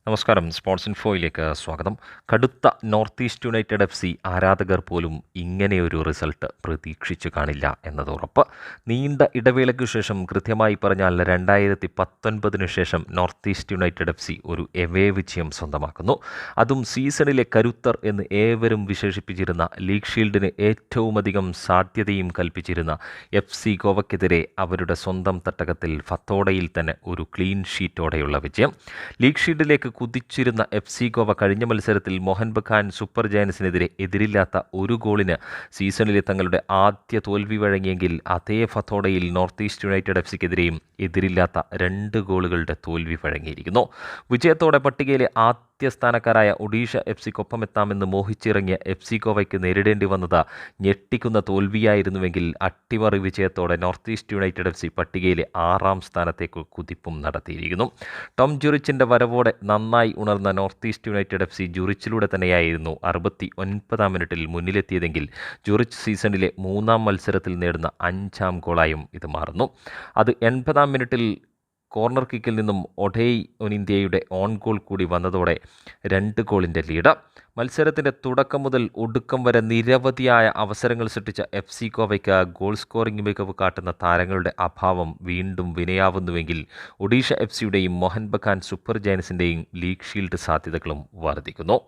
നമസ്കാരം. സ്പോർട്സ് ഇൻഫോയിലേക്ക് സ്വാഗതം. കടുത്ത നോർത്ത് ഈസ്റ്റ് യുണൈറ്റഡ് FC ആരാധകർ പോലും ഇങ്ങനെയൊരു റിസൾട്ട് പ്രതീക്ഷിച്ചു കാണില്ല എന്നത് ഉറപ്പ്. നീണ്ട ഇടവേളയ്ക്കു ശേഷം, കൃത്യമായി പറഞ്ഞാൽ 2019 ശേഷം നോർത്ത് ഈസ്റ്റ് യുണൈറ്റഡ് FC ഒരു എവേ വിജയം സ്വന്തമാക്കുന്നു. അതും സീസണിലെ കരുത്തർ എന്ന് ഏവരും വിശേഷിപ്പിച്ചിരുന്ന ലീഗ് ഷീൽഡിന് ഏറ്റവുമധികം സാധ്യതയും കൽപ്പിച്ചിരുന്ന FC ഗോവയ്ക്കെതിരെ അവരുടെ സ്വന്തം തട്ടകത്തിൽ ഫത്തോഡയിൽ തന്നെ ഒരു ക്ലീൻ ഷീറ്റോടെയുള്ള വിജയം. ലീഗ് ഷീൽഡിലേക്ക് കുതിച്ചിരുന്ന FC ഗോവ കഴിഞ്ഞ മത്സരത്തിൽ മോഹൻ ബഗാൻ സൂപ്പർ ജയൻസിനെതിരെ എതിരില്ലാത്ത ഒരു ഗോളിന് സീസണിലെ തങ്ങളുടെ ആദ്യ തോൽവി വഴങ്ങിയെങ്കിൽ, അതേ ഫത്തോഡയിൽ നോർത്ത് ഈസ്റ്റ് യുണൈറ്റഡ് FCക്കെതിരെയും എതിരില്ലാത്ത 2 ഗോളുകളുടെ തോൽവി വഴങ്ങിയിരിക്കുന്നു. വിജയത്തോടെ പട്ടികയിലെ ആദ്യ സ്ഥാനക്കാരായ ഒഡീഷ FCക്കൊപ്പമെത്താമെന്ന് മോഹിച്ചിറങ്ങിയ FC ഗോവയ്ക്ക് നേരിടേണ്ടി വന്നത് ഞെട്ടിക്കുന്ന തോൽവിയായിരുന്നുവെങ്കിൽ, അട്ടിമറി വിജയത്തോടെ നോർത്ത് ഈസ്റ്റ് യുണൈറ്റഡ് FC പട്ടികയിലെ 6ാം സ്ഥാനത്തേക്ക് കുതിപ്പും നടത്തിയിരിക്കുന്നു. ടോം ജുറിച്ചിൻ്റെ വരവോടെ നന്നായി ഉണർന്ന നോർത്ത് ഈസ്റ്റ് യുണൈറ്റഡ് FC ജുറിച്ചിലൂടെ തന്നെയായിരുന്നു 69ാം മിനിറ്റിൽ മുന്നിലെത്തിയതെങ്കിൽ, ജുറിച്ച് സീസണിലെ 3ാം മത്സരത്തിൽ നേടുന്ന 5ാം ഗോളായും ഇത് മാറുന്നു. അത് 80ാം മിനിറ്റിൽ കോർണർ കിക്കിൽ നിന്നും ഒഡേയ് ഒനിന്ത്യയുടെ ഓൺ ഗോൾ കൂടി വന്നതോടെ 2 ഗോളിൻ്റെ ലീഡ്. മത്സരത്തിൻ്റെ തുടക്കം മുതൽ ഒടുക്കം വരെ നിരവധിയായ അവസരങ്ങൾ സൃഷ്ടിച്ച FC ഗോവയ്ക്ക് ഗോൾ സ്കോറിംഗ് മികവ് കാട്ടുന്ന താരങ്ങളുടെ അഭാവം വീണ്ടും വിനയാവുന്നുവെങ്കിൽ, ഒഡീഷ FCയുടെയും മോഹൻ ബഗാൻ സൂപ്പർ ജയൻസിൻ്റെയും ലീഗ് ഷീൽഡ് സാധ്യതകളും വർദ്ധിക്കുന്നു.